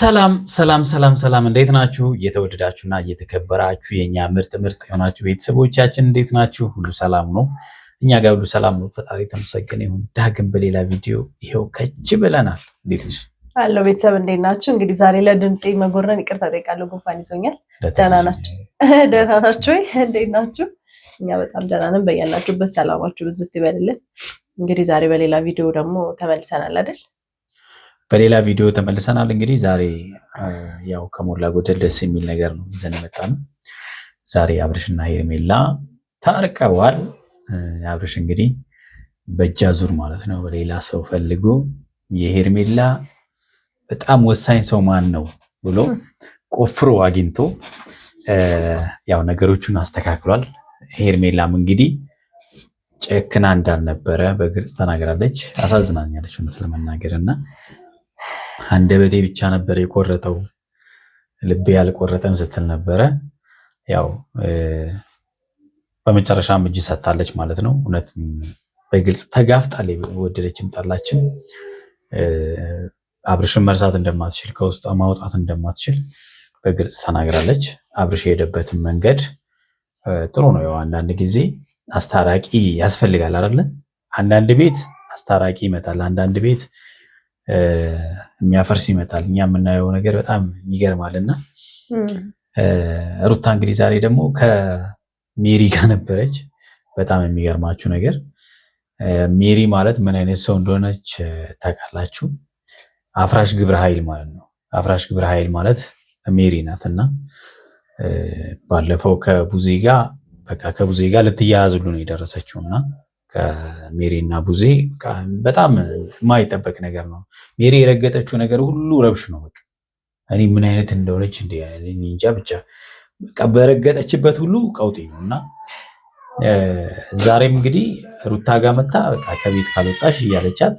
ሰላም እንዴት ናችሁ? እየተወደዳችሁና እየተከበራችሁ የኛ ምርጥ የሆናችሁ ቤተሰቦቻችን እንዴት ናችሁ? ሁሉ ሰላም ነው? እኛ ጋር ሁሉ ሰላም ነው። ፈጣሪ የተመሰገነ ይሁን። ዳግም በሌላ ቪዲዮ ይሄው ከች ብለናል። እንዴት ነሽ? አሎ ቤተሰብ እንዴት ናችሁ? እንግዲህ ዛሬ ለድምጼ መጎረን ይቅርታ ጠይቃለሁ። ጉንፋን ይዞኛል። ደህና ናችሁ? ደህና ናችሁ? እንዴት ናችሁ? እኛ በጣም ደህና ነን። በያላችሁበት ሰላማችሁ ብዝት ይበልልን። እንግዲህ ዛሬ በሌላ ቪዲዮ ደግሞ ተመልሰናል አይደል? በሌላ ቪዲዮ ተመልሰናል። እንግዲህ ዛሬ ያው ከሞላ ጎደል ደስ የሚል ነገር ነው ይዘን የመጣነው። ዛሬ አብርሽና ሄርሜላ ታርቀዋል። አብርሽ እንግዲህ በእጅ አዙር ማለት ነው በሌላ ሰው ፈልጎ የሄርሜላ በጣም ወሳኝ ሰው ማን ነው ብሎ ቆፍሮ አግኝቶ ያው ነገሮቹን አስተካክሏል። ሄርሜላም እንግዲህ ጨክና እንዳልነበረ በግልጽ ተናግራለች። አሳዝናኛለች እውነት ለመናገር እና አንደበቴ ብቻ ነበር የቆረጠው ልቤ ያልቆረጠም ስትል ነበረ። ያው በመጨረሻም እጅ ሰጥታለች ማለት ነው። እውነት በግልጽ ተጋፍጣለች። ወደደችም ጠላችም አብርሽን መርሳት እንደማትችል ከውስጧ ማውጣት እንደማትችል በግልጽ ተናግራለች። አብርሽ የሄደበትን መንገድ ጥሩ ነው። ያው አንዳንድ ጊዜ አስታራቂ ያስፈልጋል አይደለ? አንዳንድ ቤት አስታራቂ ይመጣል፣ አንዳንድ ቤት የሚያፈርስ ይመጣል። እኛ የምናየው ነገር በጣም ይገርማልና ሩታ እንግዲህ ዛሬ ደግሞ ከሜሪ ጋር ነበረች። በጣም የሚገርማችሁ ነገር ሜሪ ማለት ምን አይነት ሰው እንደሆነች ታውቃላችሁ? አፍራሽ ግብረ ኃይል ማለት ነው። አፍራሽ ግብረ ኃይል ማለት ሜሪ ናትና ባለፈው ከቡዜ ጋር ልትያያዝሉ ነው የደረሰችውና ከሜሪና ቡዜ በጣም የማይጠበቅ ነገር ነው። ሜሪ የረገጠችው ነገር ሁሉ ረብሽ ነው። በቃ እኔ ምን አይነት እንደሆነች እንጃ ብቻ በቃ በረገጠችበት ሁሉ ቀውጤ ነውና ዛሬም እንግዲህ ሩታ ጋር መጣ። በቃ ከቤት ካልወጣሽ እያለቻት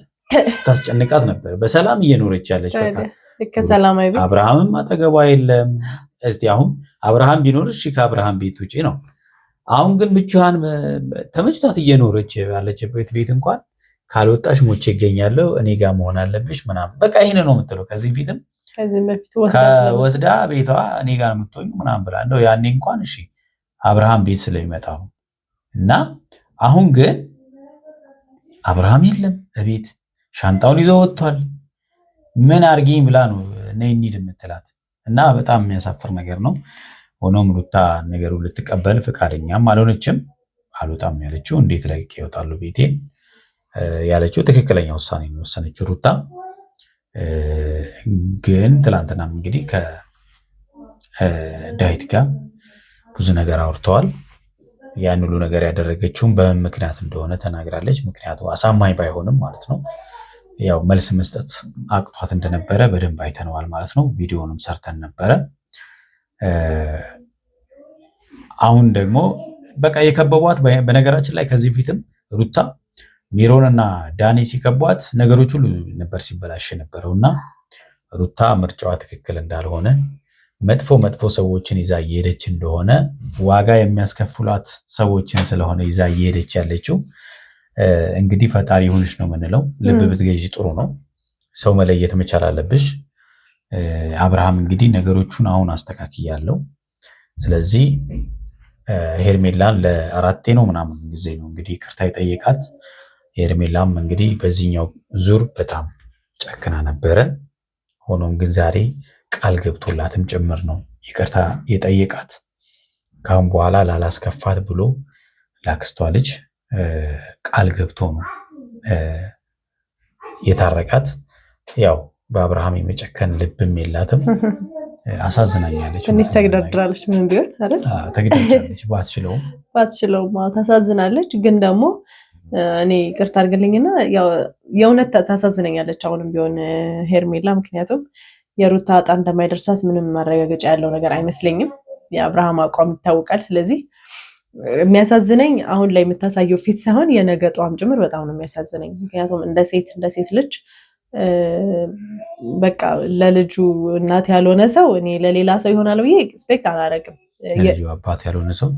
ታስጨንቃት ነበር። በሰላም እየኖረች ያለች በቃ ከሰላማዊ ቤት አብርሃምም አጠገቧ የለም። እስቲ አሁን አብርሃም ቢኖር እሺ ከአብርሃም ቤት ውጪ ነው። አሁን ግን ብቻዋን ተመችቷት እየኖረች ያለችበት ቤት እንኳን ካልወጣሽ ሞቼ ይገኛለሁ እኔ ጋር መሆን አለብሽ ምናምን በቃ ይሄን ነው የምትለው። ከዚህ በፊት ወስዳ ቤቷ እኔ ጋር የምትሆኝ ምናምን ብላ እንደው ያኔ እንኳን እሺ አብርሃም ቤት ስለሚመጣው እና አሁን ግን አብርሃም የለም እቤት ሻንጣውን ይዞ ወጥቷል። ምን አርጊኝ ብላ ነው ነይ እንሂድ የምትላት እና በጣም የሚያሳፍር ነገር ነው። ሆኖም ሩታ ነገሩን ልትቀበል ፈቃደኛም አልሆነችም። አልወጣም ያለችው እንዴት ለቅቄ ይወጣሉ ቤቴን ያለችው ትክክለኛ ውሳኔ ነው የወሰነችው ሩታ። ግን ትላንትናም እንግዲህ ከዳዊት ጋር ብዙ ነገር አውርተዋል። ያን ሁሉ ነገር ያደረገችውን በምን ምክንያት እንደሆነ ተናግራለች። ምክንያቱ አሳማኝ ባይሆንም ማለት ነው ያው መልስ መስጠት አቅቷት እንደነበረ በደንብ አይተነዋል ማለት ነው። ቪዲዮንም ሰርተን ነበረ። አሁን ደግሞ በቃ የከበቧት በነገራችን ላይ ከዚህ ፊትም ሩታ ሜሮንና ዳኒ ሲከቧት ነገሮች ሁሉ ነበር ሲበላሽ ነበረውና ሩታ ምርጫዋ ትክክል እንዳልሆነ መጥፎ ሰዎችን ይዛ እየሄደች እንደሆነ ዋጋ የሚያስከፍሏት ሰዎችን ስለሆነ ይዛ እየሄደች ያለችው እንግዲህ ፈጣሪ ይሁንሽ ነው የምንለው። ልብ ብትገዢ ጥሩ ነው። ሰው መለየት መቻል አለብሽ። አብርሃም እንግዲህ ነገሮቹን አሁን አስተካክያለሁ። ስለዚህ ሄርሜላን ለአራቴ ነው ምናምን ጊዜ ነው እንግዲህ ይቅርታ የጠየቃት። ሄርሜላም እንግዲህ በዚህኛው ዙር በጣም ጨክና ነበረ። ሆኖም ግን ዛሬ ቃል ገብቶላትም ጭምር ነው ይቅርታ የጠየቃት። ካሁን በኋላ ላላስከፋት ብሎ ላክስቷ ልጅ ቃል ገብቶ ነው የታረቃት። ያው በአብርሃም የመጨከን ልብም የላትም። አሳዝናኛለች። ትንሽ ተግደርድራለች። ምን ቢሆን አይደል? ተግደርድራለች። ባትችለውም ታሳዝናለች። ግን ደግሞ እኔ ይቅርታ አድርግልኝና ያው የእውነት ታሳዝነኛለች አሁንም ቢሆን ሄርሜላ። ምክንያቱም የሩታ ዕጣ እንደማይደርሳት ምንም ማረጋገጫ ያለው ነገር አይመስለኝም። የአብርሃም አቋም ይታወቃል። ስለዚህ የሚያሳዝነኝ አሁን ላይ የምታሳየው ፊት ሳይሆን የነገ ጧም ጭምር በጣም ነው የሚያሳዝነኝ። ምክንያቱም እንደ ሴት ልጅ በቃ ለልጁ እናት ያልሆነ ሰው እኔ ለሌላ ሰው ይሆናል ብዬ ኤክስፔክት አላረግም። ለልጁ አባት ያልሆነ ሰው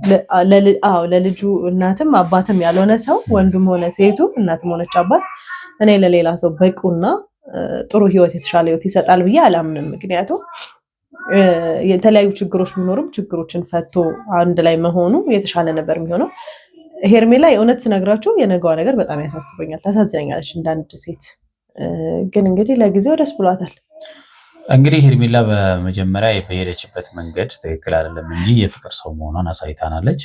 ለልጁ እናትም አባትም ያልሆነ ሰው ወንዱም ሆነ ሴቱ እናትም ሆነች አባት እኔ ለሌላ ሰው በቁና ጥሩ ህይወት የተሻለ ህይወት ይሰጣል ብዬ አላምንም። ምክንያቱም የተለያዩ ችግሮች ቢኖሩም ችግሮችን ፈቶ አንድ ላይ መሆኑ የተሻለ ነበር የሚሆነው። ሄርሜላ የእውነት ስነግራችሁ የነገዋ ነገር በጣም ያሳስበኛል፣ ታሳዝነኛለች እንዳንድ ሴት። ግን እንግዲህ ለጊዜው ደስ ብሏታል። እንግዲህ ሄርሜላ በመጀመሪያ በሄደችበት መንገድ ትክክል አይደለም እንጂ የፍቅር ሰው መሆኗን አሳይታናለች።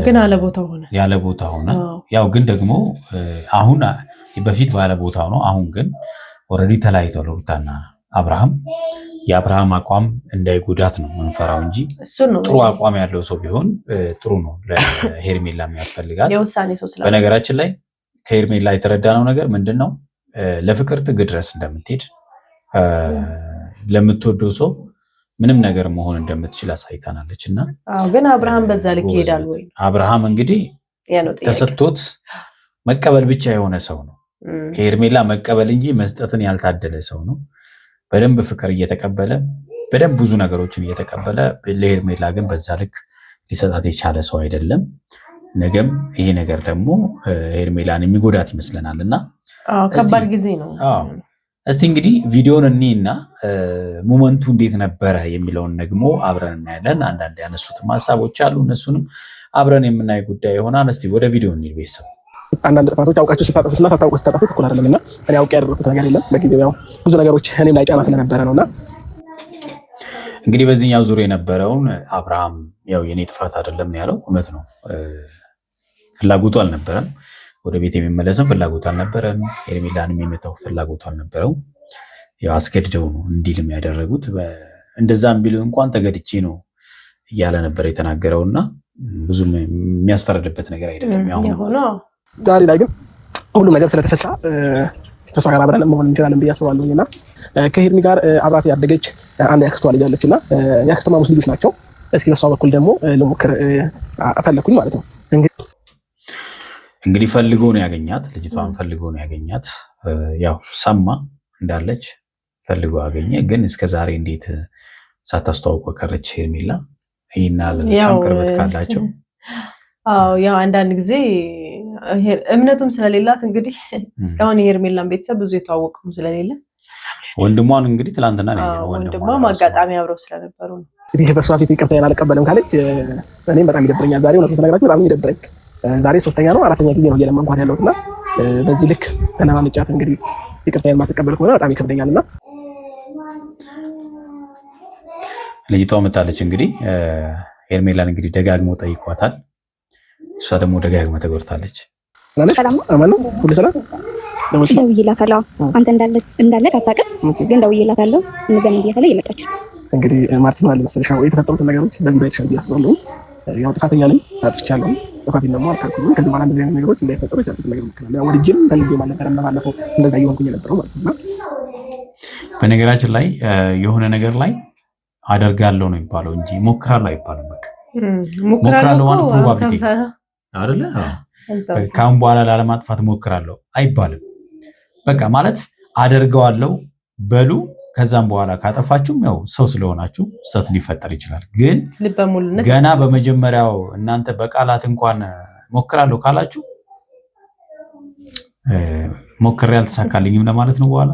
ግን ያለ ቦታ ሆነ። ያው ግን ደግሞ አሁን በፊት ባለ ቦታ ሆኖ አሁን ግን ኦልሬዲ ተለያይተዋል ሩታና አብርሃም። የአብርሃም አቋም እንዳይጎዳት ነው መንፈራው እንጂ ጥሩ አቋም ያለው ሰው ቢሆን ጥሩ ነው። ለሄርሜላ የሚያስፈልጋል የውሳኔ ሰው ስላለ። በነገራችን ላይ ከሄርሜላ የተረዳነው ነገር ምንድነው? ለፍቅር ጥግ ድረስ እንደምትሄድ ለምትወደው ሰው ምንም ነገር መሆን እንደምትችል አሳይታናለች። እና ግን አብርሃም በዛ ልክ ይሄዳል ወይ? አብርሃም እንግዲህ ተሰጥቶት መቀበል ብቻ የሆነ ሰው ነው። ከሄርሜላ መቀበል እንጂ መስጠትን ያልታደለ ሰው ነው። በደንብ ፍቅር እየተቀበለ በደንብ ብዙ ነገሮችን እየተቀበለ ለሄርሜላ ግን በዛ ልክ ሊሰጣት የቻለ ሰው አይደለም። ነገም ይሄ ነገር ደግሞ ሄርሜላን የሚጎዳት ይመስለናል እና ከባድ ጊዜ ነው። እስቲ እንግዲህ ቪዲዮን እኔና ሞመንቱ እንዴት ነበረ የሚለውን ደግሞ አብረን እናያለን። አንዳንድ ያነሱትም ሀሳቦች አሉ፣ እነሱንም አብረን የምናይ ጉዳይ ይሆናል። እስቲ ወደ ቪዲዮ እንሂድ ቤተሰብ። አንዳንድ ጥፋቶች አውቃችሁ ስታጠፉትና ሳታውቁ ስታጠፉት እኩል አይደለም እና እኔ አውቄ ያደረኩት ነገር የለም። በጊዜው ያው ብዙ ነገሮች እኔም ላይ ጫና ስለነበረ ነውና እንግዲህ በዚህኛው ዙር የነበረውን አብርሃም ያው የኔ ጥፋት አይደለም ያለው እውነት ነው። ፍላጎቱ አልነበረም፣ ወደ ቤት የሚመለስም ፍላጎቱ አልነበረም። ሄርሜላንም የመተው ፍላጎቱ አልነበረው። ያው አስገድደው ነው እንዲልም ያደረጉት። እንደዛም ቢሉ እንኳን ተገድቼ ነው እያለ ነበር የተናገረውና ብዙም የሚያስፈረድበት ነገር አይደለም። ያው ዛሬ ላይ ግን ሁሉም ነገር ስለተፈታ ከሷ ጋር አብረን መሆን እንችላለን ብዬ አስባለሁኝ እና ከሄርሜላ ጋር አብራት ያደገች አንድ ያክስቷ ልጅ አለች እና ያክስቷ ማሙስ ልጆች ናቸው። እስኪ በሷ በኩል ደግሞ ልሞክር ፈለኩኝ ማለት ነው። እንግዲህ ፈልጎ ነው ያገኛት፣ ልጅቷን ፈልጎ ነው ያገኛት። ያው ሰማ እንዳለች ፈልጎ አገኘ። ግን እስከዛሬ እንዴት ሳታስተዋውቅ ቀረች ሄርሜላ? ይሄና ለበጣም ቅርበት ካላቸው ያው አንዳንድ ጊዜ እምነቱም ስለሌላት እንግዲህ እስካሁን የሄርሜላን ቤተሰብ ብዙ የተዋወቁም ስለሌለ ወንድሟን እንግዲህ ትላንትና ነው ወንድሟም አጋጣሚ አብረው ስለነበሩ ነው። እንግዲህ በሷ ፊት ይቅርታዬን አልቀበልም ካለች እኔም በጣም ይደብረኛል። ዛሬ እውነት ተነግራችሁ በጣም ይደብረኝ። ዛሬ 3ኛ ነው 4ኛ ጊዜ ነው እየለመንኳት ያለሁትና በዚህ ልክ ተነማንጫት እንግዲህ ይቅርታዬን ማትቀበል ከሆነ በጣም ይከብደኛልና ልጅቷ መጣለች። እንግዲህ ሄርሜላን እንግዲህ ደጋግሞ ጠይቋታል። እሷ ደግሞ ደጋግማ ተጎድታለች። ሁሉ ሰላም ደውዬላታለሁ። አንተ እንዳለ አታውቅም፣ ግን ደውዬላታለሁ። እንገናኝ ብያታለሁ። እየመጣች እንግዲህ ማርቲን ማለት መሰለሽ የተፈጠሩትን ነገሮች በቪዲዮ አይተሻል ብዬ አስባለሁ። ያው ጥፋተኛ ነኝ፣ አጥፍቻለሁ። ጥፋቴን ደግሞ አልካልኩም። ከዚህ በኋላ እንደዚህ አይነት ነገሮች እንዳይፈጠሩ የቻልኩትን ነገር ሞክራለሁ። ያው ወድጄም ፈልጌም አልነበረም ባለፈው እንደዛ እየሆንኩኝ የነበረው ማለት ነው። በነገራችን ላይ የሆነ ነገር ላይ አደርጋለሁ ነው የሚባለው እንጂ ሞክራለሁ አይባልም። በቃ ሞክራለሁ ማለት ፕሮባቢሊቲ አይደለ? ካሁን በኋላ ላለማጥፋት ሞክራለሁ አይባልም። በቃ ማለት አደርገዋለሁ በሉ። ከዛም በኋላ ካጠፋችሁም ያው ሰው ስለሆናችሁ ስህተት ሊፈጠር ይችላል። ግን ገና በመጀመሪያው እናንተ በቃላት እንኳን ሞክራለሁ ካላችሁ ሞክሬ አልተሳካልኝም ለማለት ነው። በኋላ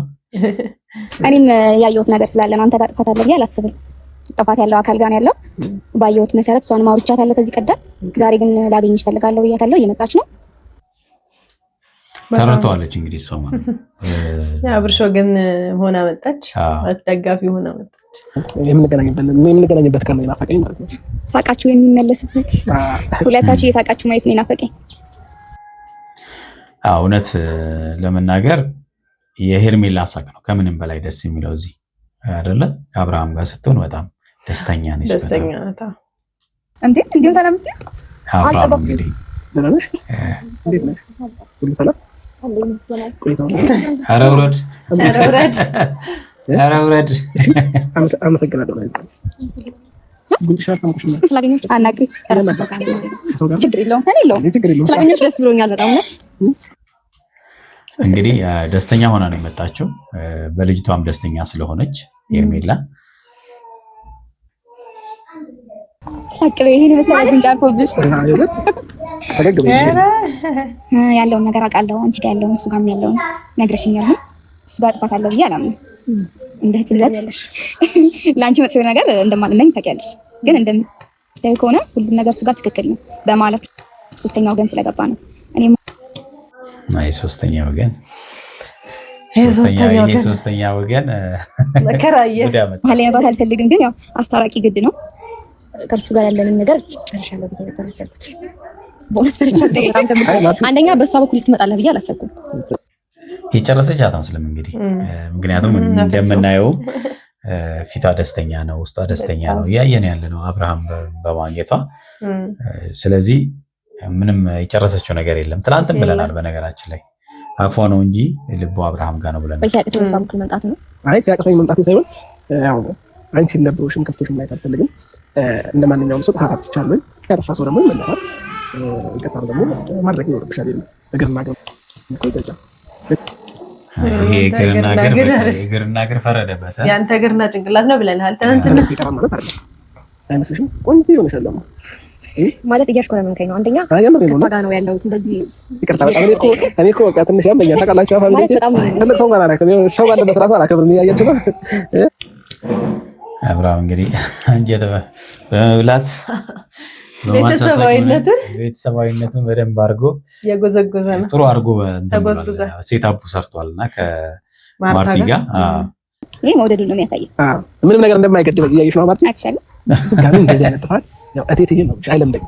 እኔም ያየሁት ነገር ስላለ ነው አንተ ጋር ጥፋት አለ ብዬ አላስብም። ጥፋት ያለው አካል ጋር ያለው ባየሁት መሰረት እሷንም አውርቻታለሁ ከዚህ ቀደም። ዛሬ ግን ላገኝሽ እፈልጋለሁ ብያታለሁ። እየመጣች ነው። ተረድተዋለች እንግዲህ እሷ ማለት አብርሾ ግን ሆና መጣች፣ ደጋፊ ሆና መጣች። የምንገናኝበት ቀን ነው የናፈቀኝ ማለት ነው። ሳቃችሁ የሚመለስበት ሁለታችሁ የሳቃችሁ ማየት ነው የናፈቀኝ። እውነት ለመናገር የሄርሜላ ሳቅ ነው ከምንም በላይ ደስ የሚለው እዚህ አይደለ? አብርሃም ጋር ስትሆን በጣም ደስተኛ ነች። ደስተኛ ነታ እንዴ ሰላም እንዴ አብርሃም እንግዲህ ለነሽ እንዴት ነሽ? ሁሉ ሰላም? ኧረ ውረድ አመሰግናለሁ። ስላገኘሁሽ አናግሪኝ። ችግር የለውም። ስላገኘሁሽ ደስ ብሎኛል በጣም እውነት። እንግዲህ ደስተኛ ሆና ነው የመጣችው። በልጅቷም ደስተኛ ስለሆነች ሄርሜላ ሳቅበ ይሄን መሰለኝ እንጃልኩብሽ ያለውን ነገር አውቃለሁ። አንቺ ጋር ያለውን እሱ ጋርም ያለውን ነግረሽኛል። እሱ ጋር ጥፋት አለ ብዬ አላምንም። እንደ እህትነት ለአንቺ መጥፎ ነገር እንደማልመኝ ታውቂያለሽ። ግን እንደምታዩ ከሆነ ሁሉም ነገር እሱ ጋር ትክክል ነው በማለት ሶስተኛ ወገን ስለገባ ነው። እኔም አይ ሶስተኛ ወገን መከራየ መሀል መግባት አልፈልግም። ግን ያው አስታራቂ ግድ ነው። ከእርሱ ጋር ያለንን ነገር ጨርሻለሁ ብዬ ነበር ያሰብኩት። በእውነት ፈርቻለሁ። አንደኛ በእሷ በኩል ትመጣለህ ብዬ አላሰብኩም። የጨረሰች አትመስልም እንግዲህ፣ ምክንያቱም እንደምናየው ፊቷ ደስተኛ ነው፣ ውስጧ ደስተኛ ነው። እያየን ያለ ነው አብርሃም በማግኘቷ። ስለዚህ ምንም የጨረሰችው ነገር የለም። ትናንትም ብለናል በነገራችን ላይ አፏ ነው እንጂ ልቦ አብርሃም ጋር ነው ብለናል። ሲያቅተኝ በእሷ በኩል መምጣት ነው። አይ ሲያቅተኝ መምጣት ሳይሆን ያው አንቺን ነበርሽም ከፍተሽም ማየት አልፈልግም። እንደማንኛውም ሰው ጥፋት አጥፍቻለሁ። ያጠፋ ሰው ደግሞ ይመለሳል። ይቀጣል ደግሞ ማድረግ ይኖርብሻል። እግርና እግር እኮ ይገጫል። ይሄ እግርና እግር ፈረደበት። ያንተ እግርና ጭንቅላት ነው ብለናል ትናንትና። አይመስልሽም? ቆንጆ ይሆንሻል ደግሞ ማለት እያሽኮረመንከኝ ነው። አንደኛ እሷ ጋር ነው ያለሁት። እንደዚህ ይቅርታ በጣም እኔ እኮ በቃ ትንሽ ያመኛል። ታውቃላችሁ ፋሚሊ ትልቅ ሰው ጋር አላውቅም። ሰው ባለበት ራሱ አላውቅም። እያያችሁ ነው አብርሃም እንግዲህ አንጀት በመብላት ቤተሰባዊነትን በደንብ አድርጎ የጎዘጎዘ ነው። ጥሩ አድርጎ ሴት አቡ ሰርቷል እና ከማርቲ ጋር ይህ መውደዱን ነው የሚያሳየው። ምንም ነገር እንደማይገድበው እያየሽ ነው ማርቲ። አይተሻል ድጋሚ እንደዚህ አይነት ጥፋት ያው እቴትዬ ነው አይለምደኝ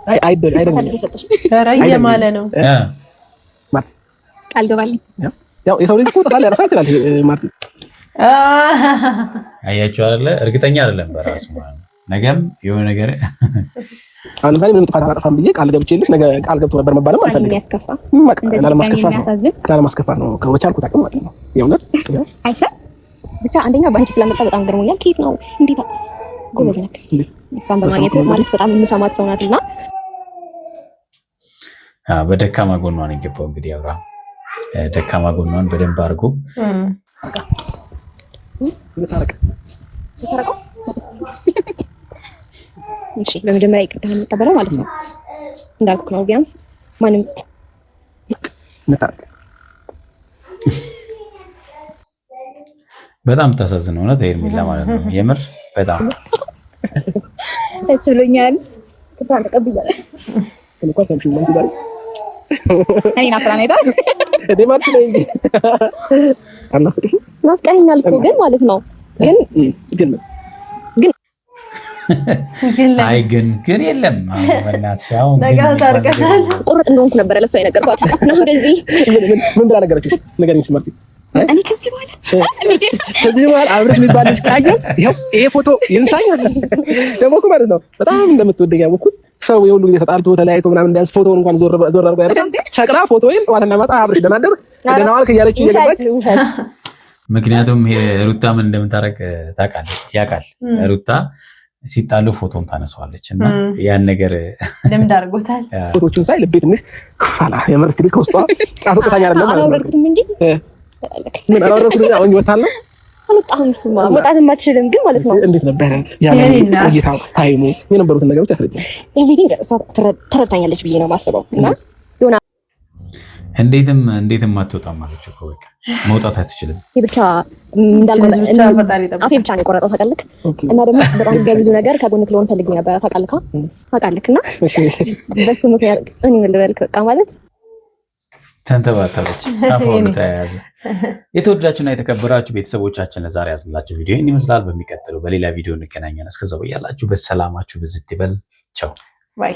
እየማለ ነው ማርቲ። ቃል ገባልኝ። ያው የሰው ልጅ እኮ ጥፋት ሊያጠፋ ይችላል ማርቲ። አያችሁ አይደለ? እርግጠኛ አይደለም በራሱ ማለት ነው። ነገም የሆነ ነገር አሁን ለምሳሌ ምንም ጥፋት አላጠፋም ብዬ ቃል ገብቼልሽ ነገ ቃል ገብቶ ነበር መባልም አልፈልግም። ላለማስከፋት ነው ከቻልኩት አቅም ማለት ነው። የእውነት አይቻል ብቻ አንደኛ በአንቺ ስለመጣ በጣም ገርሞኛል። ከየት ነው እንዴት ጎበዝ ነክ እሷን በማግኘት ማለት በጣም የምሰማት ሰው ናት። እና በደካማ ጎኗን የገባው እንግዲህ አብርሃም ደካማ ጎኗን በደንብ አድርጎ እሺ በመጀመሪያ ይቅርታ የምቀበለው ማለት ነው እንዳልኩ ነው። ቢያንስ ማንም በጣም ታሳዝነው እውነት ሄርሜላ ማለት ነው። የምር በጣም ደስ ብሎኛል። ከታን ተቀብያለሁ። እኔ ናፍቀኸኛል እኮ ግን ማለት ነው። ግን የለም በእናትሽ አሁን ታርቀሻል። ቁርጥ እንደሆንኩ ነበረ ለእሷ የነገርኳት እና ወደዚህ ምን ብላ ነገረችሽ? ንገሪኝ እስኪ ማርቲ። እኔ ከዚህ በኋላ አብረሽ የሚባል ልጅ ካየሁ ይኸው ይሄ ፎቶ ይንሳኝ ደግሞ እኮ ማለት ነው በጣም እንደምትወደኝ ያወኩት ሰው የሁሉ ጊዜ ተጣልቶ ተለያይቶ ምናምን ቢያንስ ፎቶውን እንኳን ዞር አድርጎ ያደርጋል። ሰቅራ ፎቶዬን ጠዋትና ማታ አብረሽ ደህና አደርክ ደህና ዋልክ እያለች እየገባች ምክንያቱም ሩታ ምን እንደምታረቅ ታውቃለህ፣ ያውቃል። ሩታ ሲጣሉ ፎቶን ታነሳዋለች እና ያን ነገር ለምን አድርጎታል። ፎቶቹን ሳይ ልቤ ትንሽ ፋላ የመረስቲ ልክ ውስጧ አስወጣኝ አይደለም አላወረድኩትም እንጂ ምን አላወረድኩትም። አሁን ይወጣል አልወጣሁም። ስማ መውጣት የማትችልም ግን ማለት ነው። እንዴት ነበር ያለው ቆይታው ታይሙ የነበሩትን ነገሮች አፍረጅ ኤቭሪቲንግ እሷ ተረድታኛለች ብዬ ነው የማስበው። እና ዮና እንዴትም አትወጣም ማለት እኮ በቃ መውጣት አትችልም። ይሄ ብቻ አፌ ብቻ ነው የቆረጠው ታውቃለህ። እና ደግሞ በጣም በብዙ ነገር ከጎንክ ልሆን ፈልጌ ነበር ታውቃለህ። እና በሱ ምክንያት እኔ ምን ልበልክ በቃ ማለት ተንተባተበች አፎሩ ተያያዘ። የተወደዳችሁና የተከበራችሁ ቤተሰቦቻችን ለዛሬ ያዝንላችሁ ቪዲዮ ይህን ይመስላል። በሚቀጥለው በሌላ ቪዲዮ እንገናኛለን። እስከዛው ያላችሁ በሰላማችሁ ብዝት ይበል። ቻው ባይ